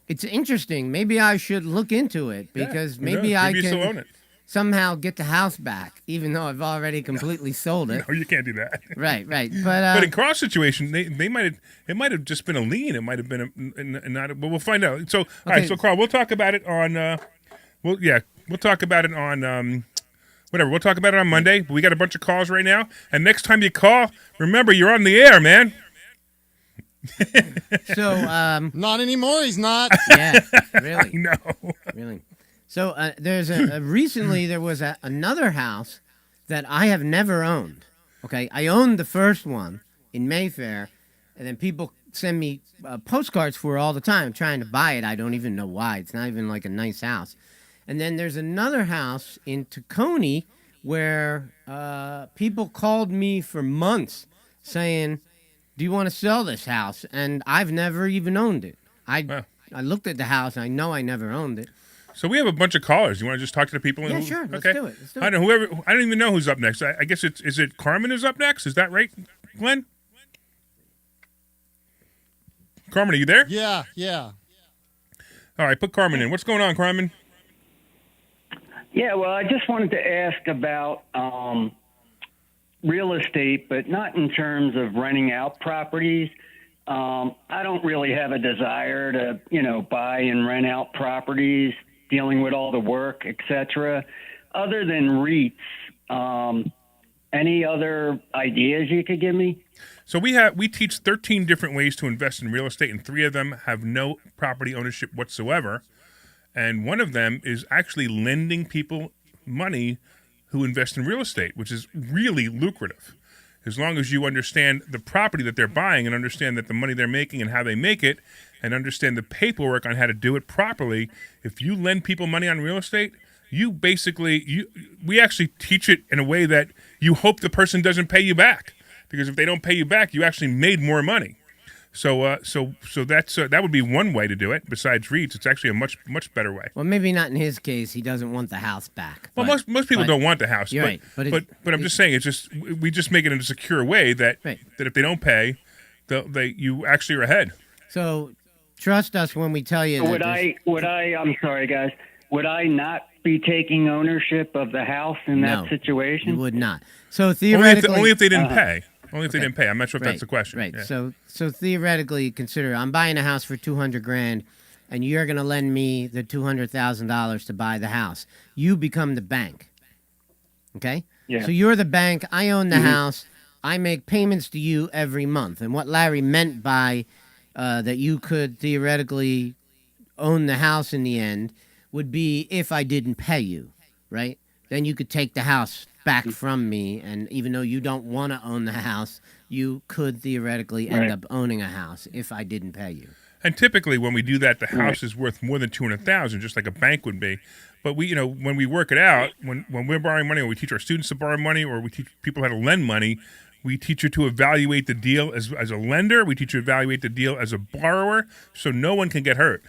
it's interesting. Maybe I should look into it, because Who maybe knows? I Maybe you still own can it. somehow get the house back, even though I've already completely sold it. No, you can't do that. Right. But But in Carl's situation, they might have just been a lien. It might have been not. But we'll find out. So all right, Okay. so Carl, we'll talk about it on. We'll talk about it on. Whatever. We'll talk about it on Monday. But we got a bunch of calls right now, and next time you call, remember you're on the air, man. so Not anymore. He's not. yeah, really. No. Really. So there's recently there was another house that I have never owned. Okay, I owned the first one in Mayfair, and then people send me postcards for it all the time. I'm trying to buy it. I don't even know why. It's not even like a nice house. And then there's another house in Tacony where people called me for months saying, "Do you want to sell this house?" And I've never even owned it. I looked at the house. I know I never owned it. So we have a bunch of callers. You want to just talk to the people? Yeah, sure. Let's do it. I don't know. I don't even know who's up next. I guess is it Carmen who's up next? Is that right, Glenn? Carmen, are you there? Yeah. All right, put Carmen in. What's going on, Carmen? Yeah, well, I just wanted to ask about real estate, but not in terms of renting out properties. I don't really have a desire to, buy and rent out properties, dealing with all the work, etc. Other than REITs, any other ideas you could give me? So we teach 13 different ways to invest in real estate, and 3 of them have no property ownership whatsoever. And one of them is actually lending people money who invest in real estate, which is really lucrative. As long as you understand the property that they're buying and understand that the money they're making and how they make it, and understand the paperwork on how to do it properly, if you lend people money on real estate, we actually teach it in a way that you hope the person doesn't pay you back. Because if they don't pay you back, you actually made more money. So that's that would be one way to do it. Besides REITs, it's actually a much better way. Well, maybe not in his case. He doesn't want the house back. Well, most people don't want the house. You're right. But I'm just saying, we just make it in a secure way that if they don't pay, you actually are ahead. So trust us when we tell you. I'm sorry, guys. would I not be taking ownership of the house in No, that situation? You would not. So theoretically, Only if they didn't pay. Only if they didn't pay. I'm not sure if right, that's the question. Right. Yeah. So theoretically, consider I'm buying a house for $200,000, and you're going to lend me the $200,000 to buy the house. You become the bank. Okay. Yeah. So you're the bank. I own the house. I make payments to you every month. And what Larry meant by that you could theoretically own the house in the end would be if I didn't pay you, right? Then you could take the house back from me, and even though you don't want to own the house, you could theoretically end up owning a house if I didn't pay you. And typically, when we do that, the house is worth more than $200,000, just like a bank would be. But we, when we work it out, when we're borrowing money, or we teach our students to borrow money, or we teach people how to lend money, we teach you to evaluate the deal as a lender. We teach you to evaluate the deal as a borrower, so no one can get hurt.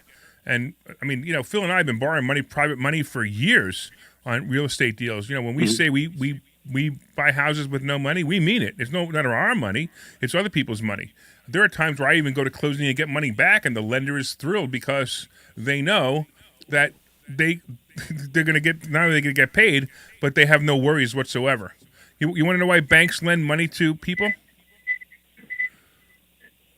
And I mean, Phil and I have been borrowing money, private money, for years on real estate deals. When we say we buy houses with no money, we mean it. It's not our money; it's other people's money. There are times where I even go to closing and get money back, and the lender is thrilled because they know that they're going to get, not only are they going to get paid, but they have no worries whatsoever. You want to know why banks lend money to people?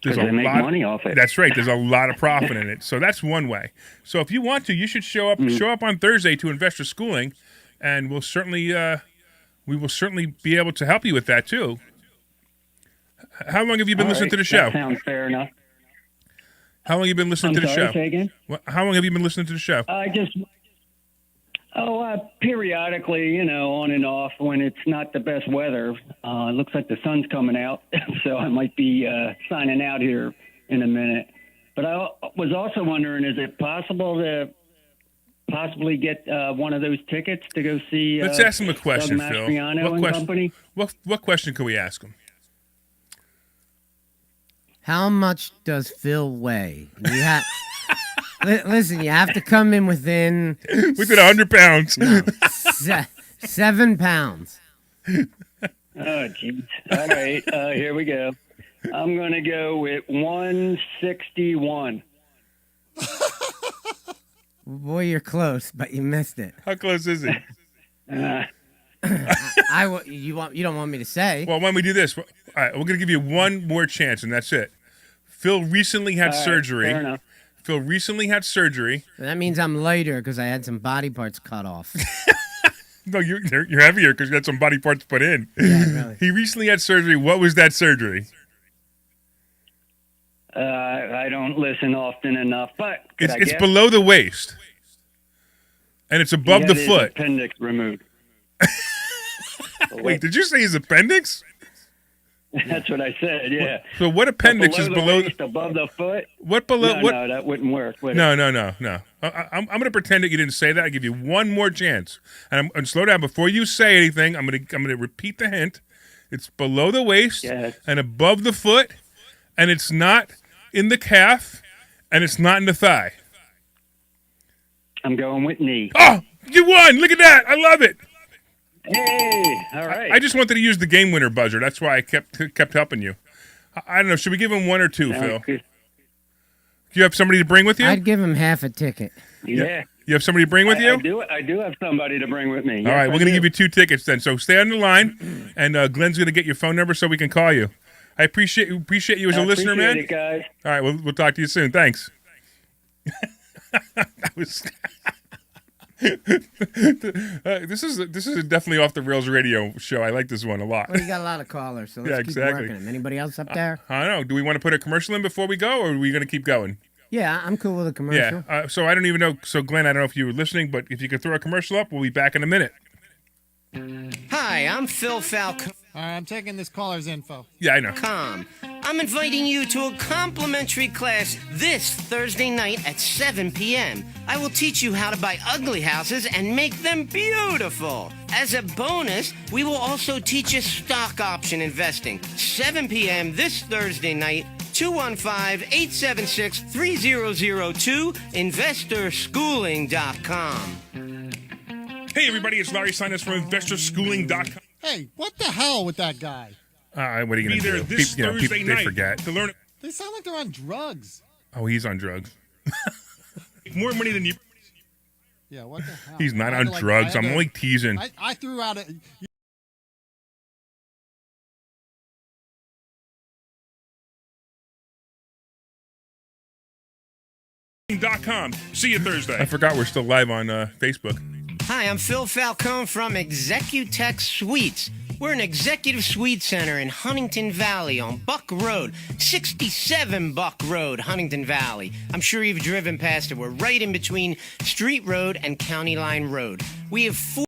Because they make money off it. That's right. There's a lot of profit in it. So that's one way. So if you want to, you should show up on Thursday to Investor Schooling, and we will certainly be able to help you with that too. How long have you been listening to the show? That sounds fair enough. How long have you been listening to the show? Say again? How long have you been listening to the show? Periodically, on and off when it's not the best weather. It looks like the sun's coming out, so I might be signing out here in a minute. But I was also wondering, is it possible to possibly get one of those tickets to go see Let's ask him a question, Doug Phil. Mastriano and company? What question can we ask him? How much does Phil weigh? Listen, you have to come in within 100 pounds. No, 7 pounds. Oh, jeez. All right, here we go. I'm going to go with 161. Boy, you're close, but you missed it. How close is it? You don't want me to say? Well, why don't we do this? All right, we're going to give you one more chance, and that's it. Phil recently had surgery. Fair enough. Phil recently had surgery. That means I'm lighter because I had some body parts cut off. No, you're heavier because you had some body parts put in. Yeah, really. He recently had surgery. What was that surgery? I don't listen often enough, but It's below the waist, and it's above the foot. Appendix removed. Wait, did you say his appendix? That's what I said. Yeah. So what appendix is below? The waist, above the foot? What below? No, that wouldn't work. Would No. it? I'm going to pretend that you didn't say that. I'll give you one more chance, and slow down before you say anything. I'm going to repeat the hint. It's below the waist and above the foot, and it's not in the calf, and it's not in the thigh. I'm going with knee. Oh, you won! Look at that! I love it. Hey, all right. I just wanted to use the game winner buzzer. That's why I kept helping you. I don't know. Should we give him one or two, Phil? Good. Do you have somebody to bring with you? I'd give him half a ticket. Yeah. You have somebody to bring with you? I do have somebody to bring with me. All right, we're going to give you 2 tickets then. So stay on the line, and Glenn's going to get your phone number so we can call you. I appreciate you as a listener, man. Appreciate it, guys. All right, we'll talk to you soon. Thanks. That was. This is definitely off the rails radio show. I like this one a lot. Well, you got a lot of callers, so let's keep working them. Anybody else up there? I don't know. Do we want to put a commercial in before we go, or are we going to keep going? Yeah, I'm cool with a commercial. Yeah. So I don't even know. So Glenn, I don't know if you were listening, but if you could throw a commercial up, we'll be back in a minute. Hi, I'm Phil Falcone. All right, I'm taking this caller's info. Yeah, I know. I'm inviting you to a complimentary class this Thursday night at 7 p.m. I will teach you how to buy ugly houses and make them beautiful. As a bonus, we will also teach you stock option investing. 7 p.m. this Thursday night, 215-876-3002, investorschooling.com. Hey, everybody, it's Larry Steinhouse from investorschooling.com. Hey, what the hell with that guy? What are you going to do? This Thursday They night forget. to learn. They sound like they're on drugs. Oh, he's on drugs. More money than you. Yeah, what the hell? He's not I on had to, drugs. I had I'm to- only teasing. I threw out a. .com. See you Thursday. I forgot we're still live on Facebook. Hi, I'm Phil Falcone from Executech Suites. We're an executive suite center in Huntington Valley on Buck Road, 67 Buck Road, Huntington Valley. I'm sure you've driven past it. We're right in between Street Road and County Line Road. We have 4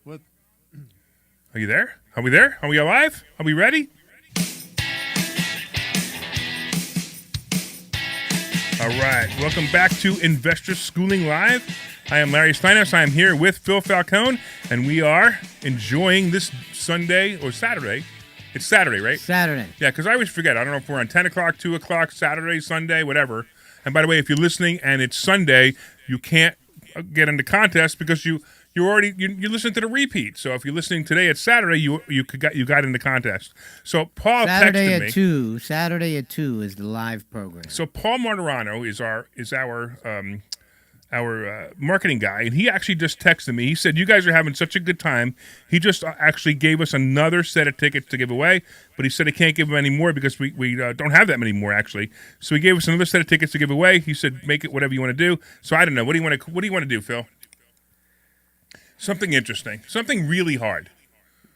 What? Are you there? Are we there? Are we alive? Are we ready? All right. Welcome back to Investor Schooling Live. I am Larry Steinhouse. I am here with Phil Falcone, and we are enjoying this Sunday or Saturday. It's Saturday, right? Saturday. Yeah, because I always forget. I don't know if we're on 10 o'clock, 2 o'clock, Saturday, Sunday, whatever. And by the way, if you're listening and it's Sunday, you can't get into contest because you listen to the repeat. So if you're listening today, it's Saturday. You got in the contest. So Paul Saturday texted at me. 2. Saturday at 2 is the live program. So Paul Martirano is our marketing guy, and he actually just texted me. He said, you guys are having such a good time. He just actually gave us another set of tickets to give away, but he said he can't give them any more because we don't have that many more, actually. So he gave us another set of tickets to give away. He said, make it whatever you want to do. So I don't know. What do you want to do, Phil? Something interesting. Something really hard.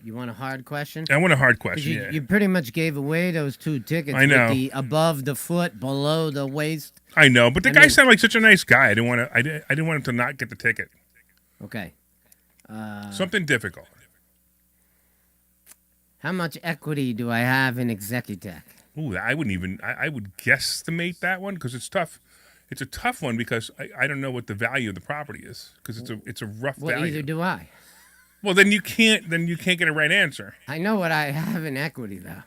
You want a hard question? I want a hard 'Cause question, you, yeah. you pretty much gave away those 2 tickets I know. with the above the foot, below the waist. I know, but the I guy mean- sounded like such a nice guy. I didn't want him to not get the ticket. Okay. Something difficult. How much equity do I have in Executech? Ooh, I wouldn't even. I would guesstimate that one because it's tough. It's a tough one because I don't know what the value of the property is because it's a rough Well, value. either do I. Well, then you can't get a right answer. I know what I have in equity, though.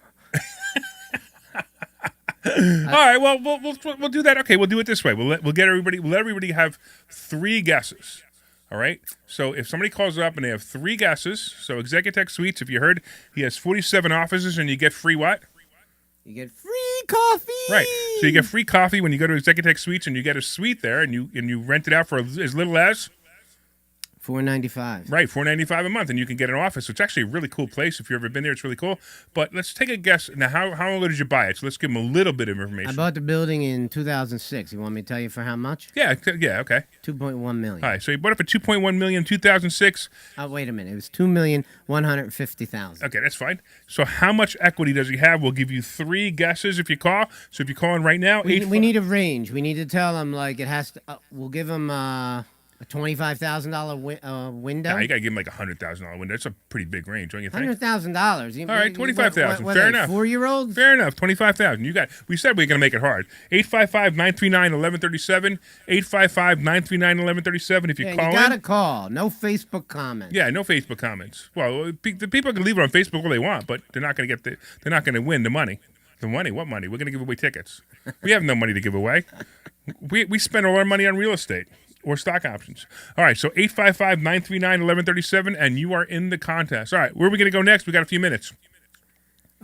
All right. Well, we'll do that. Okay, we'll do it this way. We'll let everybody have 3 guesses. All right. So if somebody calls up and they have 3 guesses, so Executech Suites, if you heard, he has 47 offices and you get free what? You get free coffee. Right. So you get free coffee when you go to Executech Suites, and you get a suite there, and you rent it out for as little as $4.95. right, $4.95 a month, and you can get an office. It's actually a really cool place. If you've ever been there, it's really cool. But let's take a guess. Now, how long ago did you buy it? So let's give them a little bit of information. I bought the building in 2006. You want me to tell you for how much? Yeah, okay. $2.1 million. All right, so you bought it for $2.1 million in 2006. Wait a minute. It was $2,150,000. Okay, that's fine. So how much equity does he have? We'll give you 3 guesses if you call. So if you call in right now, We need a range. We need to tell him like it has to. We'll give him a $25,000 window. Nah, you got to give him like a $100,000 window. That's a pretty big range, don't you think? $100,000. All right, $25,000. Fair enough. 4-year-olds. Fair enough. $25,000. We said we were going to make it hard. 855-939-1137. 855-939-1137. If you Yeah, call you gotta in. call. No Facebook comments. Yeah, no Facebook comments. Well, the people can leave it on Facebook all they want, but they're not going to they're not going to win the money. The money? What money? We're going to give away tickets. We have no money to give away. We spend all our money on real estate. or stock options. All right, so 855-939-1137, and you are in the contest. All right, where are we going to go next? We got a few minutes.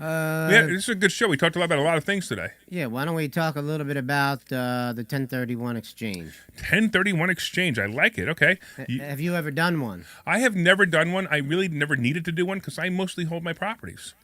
This is a good show. We talked about a lot of things today. Yeah, why don't we talk a little bit about the 1031 exchange? 1031 exchange. I like it. Okay. Have you ever done one? I have never done one. I really never needed to do one because I mostly hold my properties.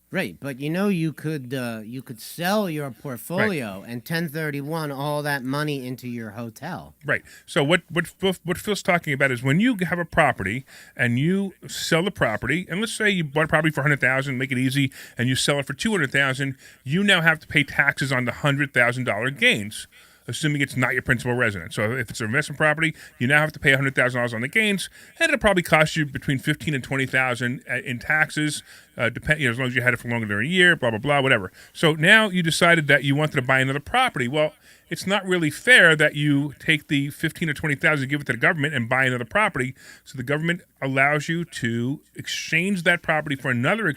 Right, but you could sell your portfolio and 1031 all that money into your hotel. Right. So what Phil's talking about is when you have a property and you sell the property, and let's say you bought a property for $100,000, make it easy, and you sell it for $200,000, you now have to pay taxes on the $100,000 gains, assuming it's not your principal residence. So if it's an investment property, you now have to pay $100,000 on the gains, and it'll probably cost you between $15,000 and $20,000 in taxes, as long as you had it for longer than a year, blah, blah, blah, whatever. So now you decided that you wanted to buy another property. Well, it's not really fair that you take the $15,000 or $20,000, give it to the government, and buy another property. So the government allows you to exchange that property for another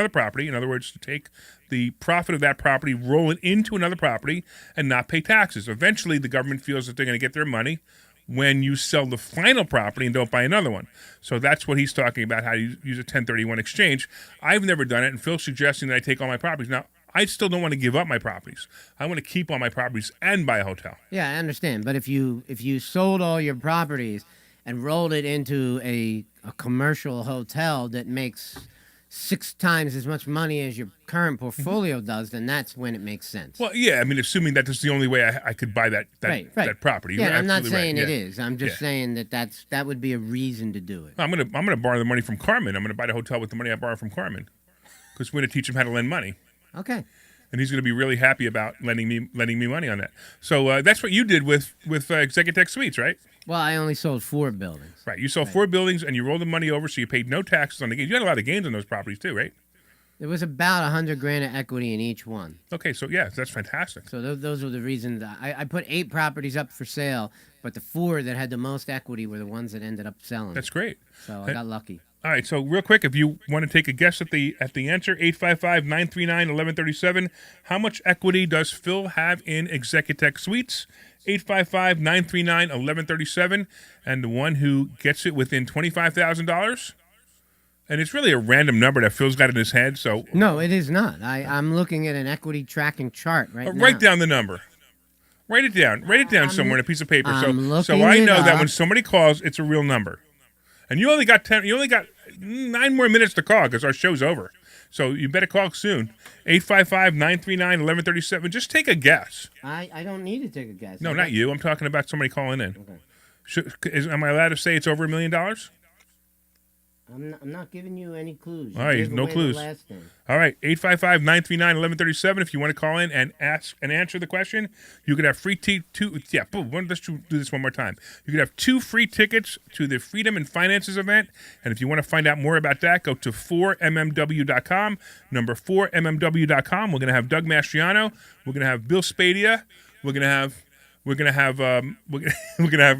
property. In other words, to take the profit of that property, roll it into another property, and not pay taxes. Eventually, the government feels that they're going to get their money when you sell the final property and don't buy another one. So that's what he's talking about, how you use a 1031 exchange. I've never done it, and Phil's suggesting that I take all my properties. Now, I still don't want to give up my properties. I want to keep all my properties and buy a hotel. Yeah, I understand. But if you sold all your properties and rolled it into a commercial hotel that makes 6 times as much money as your current portfolio does, then that's when it makes sense. Well, yeah, I mean, assuming that that's the only way I could buy that property. Yeah, I'm not saying right. it is. I'm just saying that would be a reason to do it. I'm gonna borrow the money from Carmen. I'm gonna buy the hotel with the money I borrow from Carmen, because we're gonna teach him how to lend money. Okay. And he's gonna be really happy about lending me money on that. So that's what you did with Executech Suites, right? Well, I only sold 4 buildings. Right. You sold 4 buildings and you rolled the money over, so you paid no taxes on the gains. You had a lot of gains on those properties too, right? There was about $100,000 of equity in each one. Okay, so yeah, that's fantastic. So those were the reasons. I put 8 properties up for sale, but the 4 that had the most equity were the ones that ended up selling. That's great. So I got lucky. All right, so real quick, if you want to take a guess at the answer, 855-939-1137, how much equity does Phil have in Executech Suites? 855-939-1137, and the one who gets it within $25,000, and it's really a random number that Phil's got in his head. So no, it is not. I'm looking at an equity tracking chart right now. Write down the number. Write it down. Write it down somewhere on a piece of paper, so I know that when somebody calls, it's a real number. And you only got 9 more minutes to call because our show's over. So you better call soon. 855-939-1137. Just take a guess. I don't need to take a guess. No, not you. I'm talking about somebody calling in. Okay. Am I allowed to say it's over $1 million? I'm not giving you any clues. All right, no clues. All right, 855-939-1137. If you want to call in and ask and answer the question, you could have free let's do this one more time. You could have 2 free tickets to the Freedom and Finances event. And if you want to find out more about that, go to 4mmw.com. Number 4mmw.com. We're going to have Doug Mastriano. We're going to have Bill Spadia. We're going to have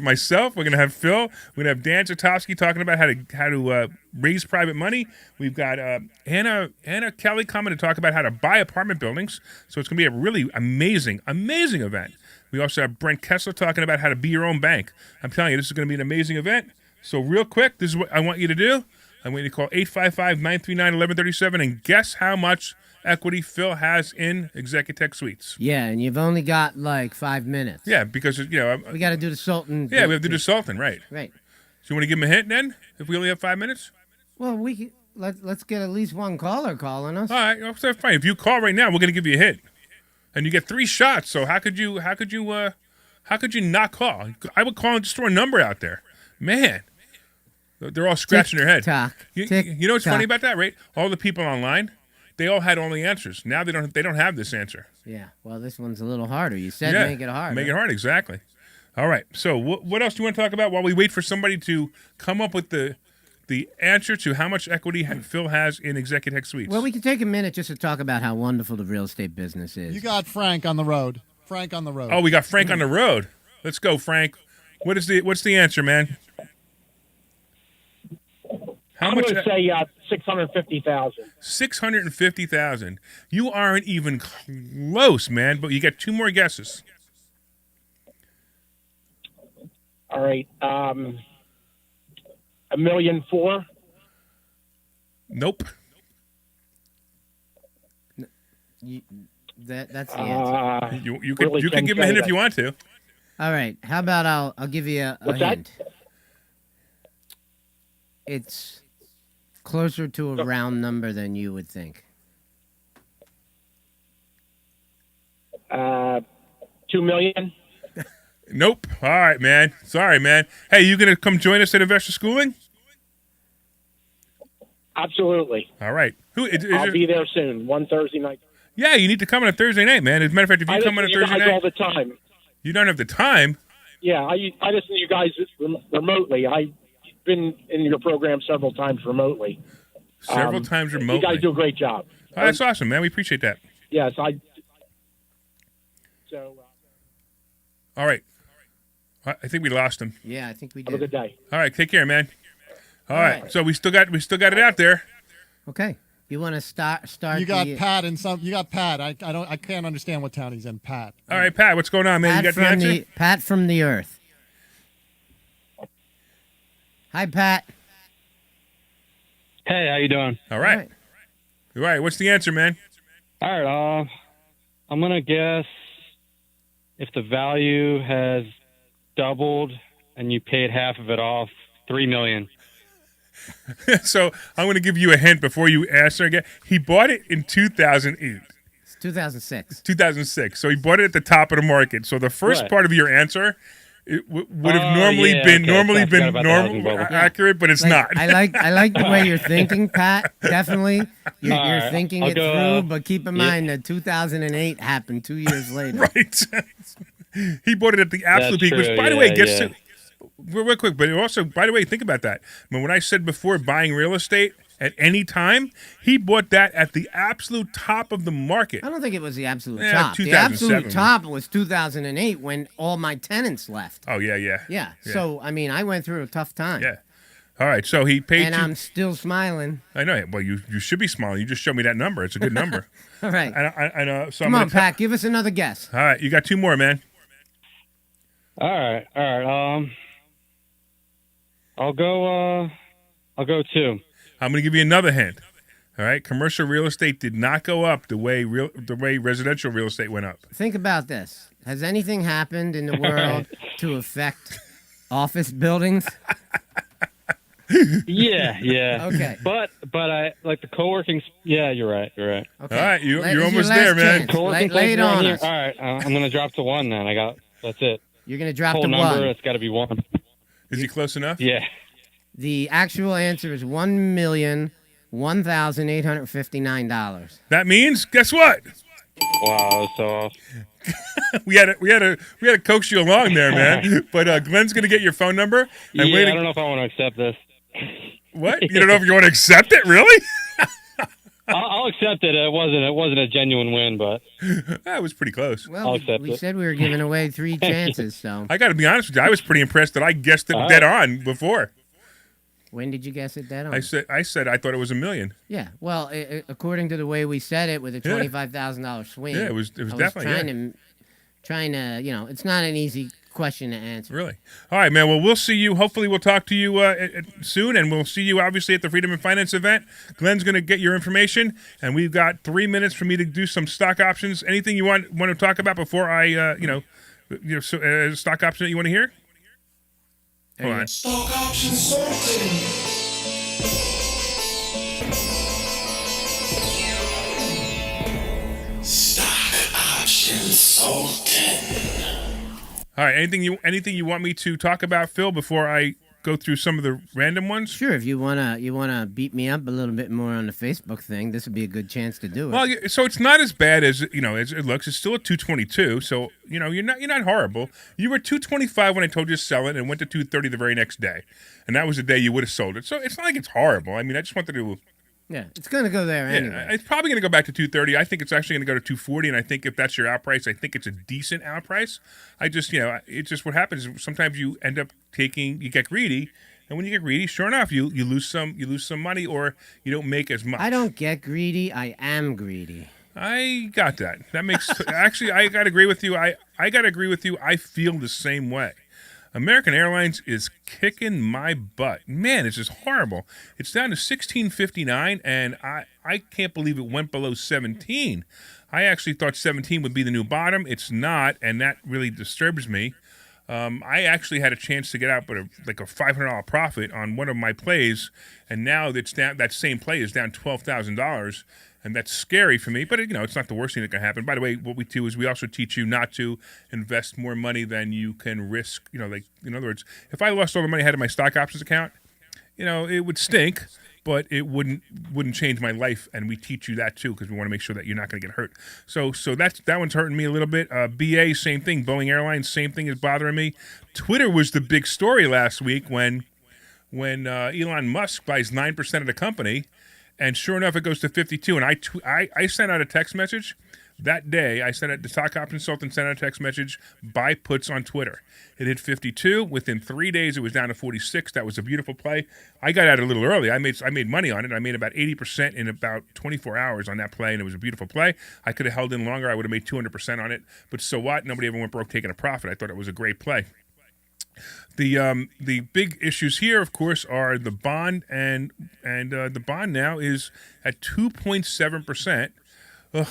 myself. We're gonna have Phil. We're gonna have Dan Zatowski talking about how to raise private money. We've got Anna Kelly coming to talk about how to buy apartment buildings. So it's gonna be a really amazing event. We also have Brent Kessler talking about how to be your own bank. I'm telling you, this is gonna be an amazing event. So real quick, this is what I want you to do. I want you to call 855-939-1137 and guess how much equity Phil has in Executech Suites. Yeah, and you've only got like 5 minutes. Yeah, because we got to do the Sultan. Yeah, we have to do the Sultan, right? Right. So you want to give him a hint then? If we only have 5 minutes? Well, let's get at least one caller calling us. All right, well, that's fine. If you call right now, we're going to give you a hit, and you get 3 shots. So how could you not call? I would call and just throw a number out there, man. They're all scratching their head. You know what's funny about that, right? All the people online, they all had all the answers. Now they don't have this answer. Yeah. Well, this one's a little harder. You said make it hard. Make it hard, exactly. All right. So what else do you want to talk about while we wait for somebody to come up with the answer to how much equity Phil has in Executech Suites? Well, we can take a minute just to talk about how wonderful the real estate business is. You got Frank on the road. Oh, we got Frank on the road. Let's go, Frank. What's the answer, man? I'm going to say $650,000. $650,000. You aren't even close, man. But you got 2 more guesses. All right. $1.4 million. Nope. That's the answer. You could give him a hint if you want to. All right. How about I'll give you a What's that? hint. It's closer to a round number than you would think. 2 million. Nope. All right, man. Sorry, man. Hey, you gonna come join us at Investor Schooling? Absolutely. All right. I'll be there soon. One Thursday night. Yeah, you need to come on a Thursday night, man. As a matter of fact, if you come on a Thursday night, all the time. you don't have the time. Yeah, I listen to you guys remotely. I've been in your program several times remotely. Several times remotely. You guys do a great job. Oh, that's awesome, man. We appreciate that. Yes, So. All right. I think we lost him. Yeah, I think we did. Have a good day. All right, take care, man. All right. So we still got it out there. Okay. You want to start? You got Pat in some. You got Pat. I can't understand what town he's in. Pat. All right, Pat. What's going on, man? Pat You got the answer? Pat from the Earth. Hi, Pat. Hey, how you doing? All right. All right. What's the answer, man? All right. I'm gonna guess if the value has doubled and you paid half of it off, $3 million. So I'm going to give you a hint before you answer again. He bought it in 2008. It's 2006. 2006. So he bought it at the top of the market. So the first part of your answer would have normally been accurate, but it's not. I like the way you're thinking, Pat. Definitely, you're thinking it through. But keep in mind that 2008 happened 2 years later. Right. He bought it at the absolute peak. Which, by the way, gets to real quick. But also, by the way, think about that. When I said before, buying real estate at any time, he bought that at the absolute top of the market. I don't think it was the absolute top. The absolute top was 2008 when all my tenants left. Oh, yeah. So, I mean, I went through a tough time. Yeah. All right, so he paid and I'm still smiling. I know. Well, you should be smiling. You just showed me that number. It's a good number. All right. I know. So Come on, Pat. Give us another guess. All right. You got two more, man. All right. I'll go 2. I'm going to give you another hint. All right. Commercial real estate did not go up the way residential real estate went up. Think about this. Has anything happened in the world to affect office buildings? Yeah. Okay. But I like the co-working. Yeah, you're right. Okay. All right, you're almost there, man. Lay it on us. All right, I'm gonna drop to 1 then. That's it. You're gonna drop Whole to number, 1. It's got to be 1. Is he close enough? Yeah. The actual answer is $1,001,859. That means, guess what? Wow, so we had to coax you along there, man. But Glenn's gonna get your phone number. And I don't know if I want to accept this. What? You don't know if you want to accept it, really? I'll accept it. It wasn't a genuine win, but that was pretty close. Well, we said we were giving away 3 chances, so I got to be honest with you. I was pretty impressed that I guessed it dead on before. When did you guess it dead on? I said I thought it was $1 million. Yeah. Well, according to the way we said it, with a $25,000 swing. Yeah, it was definitely trying to, it's not an easy question to answer. Really? All right, man. Well, we'll see you. Hopefully, we'll talk to you soon, and we'll see you obviously at the Freedom and Finance event. Glenn's going to get your information, and we've got 3 minutes for me to do some stock options. Anything you want to talk about before I, stock option that you want to hear? Hold on. Stock options sorting. Stock options sorting. All right. Anything you want me to talk about, Phil, before I go through some of the random ones? Sure. If you wanna beat me up a little bit more on the Facebook thing, this would be a good chance to do it. Well, so it's not as bad as as it looks. It's still at 222. So you're not horrible. You were 225 when I told you to sell it, and went to 230 the very next day, and that was the day you would have sold it. So it's not like it's horrible. I mean, I just wanted to. Yeah, it's going to go there anyway. It's probably going to go back to 230. I think it's actually going to go to 240, and I think if that's your out price, I think it's a decent out price. I just, it's just what happens is sometimes you end up you get greedy, and when you get greedy, sure enough, you lose some money, or you don't make as much. I don't get greedy. I am greedy. I got that. That makes actually I got to agree with you. I got to agree with you. I feel the same way. American Airlines is kicking my butt. Man, it's just horrible. It's down to 16.59, and I can't believe it went below 17. I actually thought 17 would be the new bottom. It's not, and that really disturbs me. I actually had a chance to get out, but like a $500 profit on one of my plays, and now it's down. That same play is down $12,000, and that's scary for me. But it's not the worst thing that can happen. By the way, what we do is we also teach you not to invest more money than you can risk. Like in other words, if I lost all the money I had in my stock options account, it would stink, but it wouldn't change my life. And we teach you that too because we want to make sure that you're not going to get hurt. So that one's hurting me a little bit. BA, same thing. Boeing Airlines, same thing is bothering me. Twitter was the big story last week when Elon Musk buys 9% of the company, and sure enough, it goes to 52. And I sent out a text message that day. The stock option consultant sent out a text message, buy puts on Twitter. It hit 52. Within 3 days, it was down to 46. That was a beautiful play. I got out a little early. I made money on it. I made about 80% in about 24 hours on that play, and it was a beautiful play. I could have held in longer. I would have made 200% on it. But so what? Nobody ever went broke taking a profit. I thought it was a great play. The big issues here, of course, are the bond, and the bond now is at 2.7%. Ugh.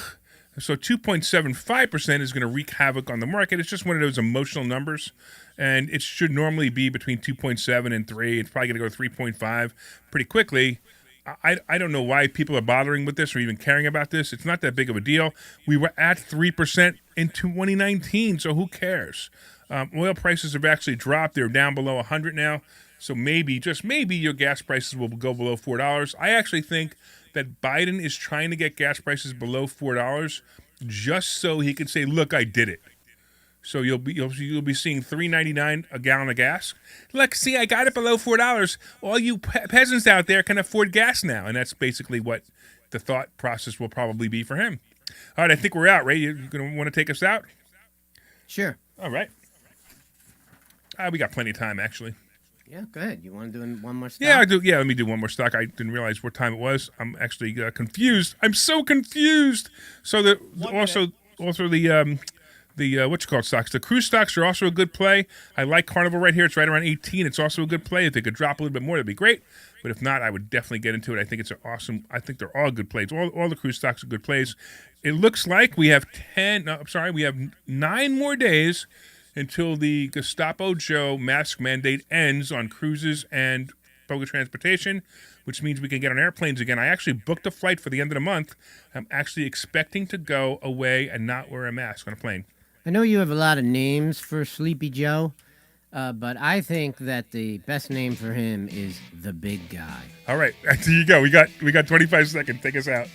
So 2.75% is going to wreak havoc on the market. It's just one of those emotional numbers, and it should normally be between 2.7 and 3. It's probably going to go to 3.5 pretty quickly. I don't know why people are bothering with this or even caring about this. It's not that big of a deal. We were at 3% in 2019, so who cares? Oil prices have actually dropped. They're down below 100 now. So maybe, just maybe, your gas prices will go below $4. I actually think that Biden is trying to get gas prices below $4 just so he can say, look, I did it. So you'll be seeing $3.99 a gallon of gas. Look, see, I got it below $4. All you peasants out there can afford gas now. And that's basically what the thought process will probably be for him. All right, I think we're out. Ray, you're going to want to take us out? Sure. All right. We got plenty of time, actually. Yeah, go ahead. You want to do one more stock? Yeah, I do. Yeah, let me do one more stock. I didn't realize what time it was. I'm actually confused. I'm so confused. So the what you call stocks. The cruise stocks are also a good play. I like Carnival right here. It's right around 18. It's also a good play. If it could drop a little bit more, that'd be great. But if not, I would definitely get into it. I think it's awesome. I think they're all good plays. All the cruise stocks are good plays. It looks like we have 9 more days until the Gestapo Joe mask mandate ends on cruises and public transportation, which means we can get on airplanes again. I actually booked a flight for the end of the month. I'm actually expecting to go away and not wear a mask on a plane. I know you have a lot of names for Sleepy Joe, but I think that the best name for him is the Big Guy. All right, there you go. We got 25 seconds. Take us out.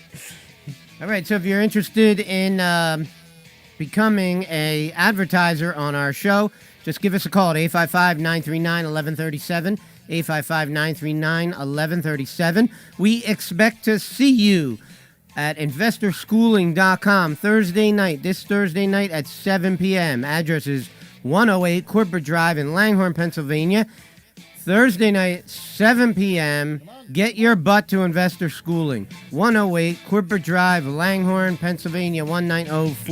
All right, so if you're interested in becoming a advertiser on our show, just give us a call at 855-939-1137, 855-939-1137. We expect to see you at investorschooling.com this Thursday night at 7 p.m. Address is 108 Corporate Drive in Langhorne, Pennsylvania. Thursday night, 7 p.m. Get your butt to Investor Schooling. 108 Corporate Drive, Langhorne, Pennsylvania, 19044.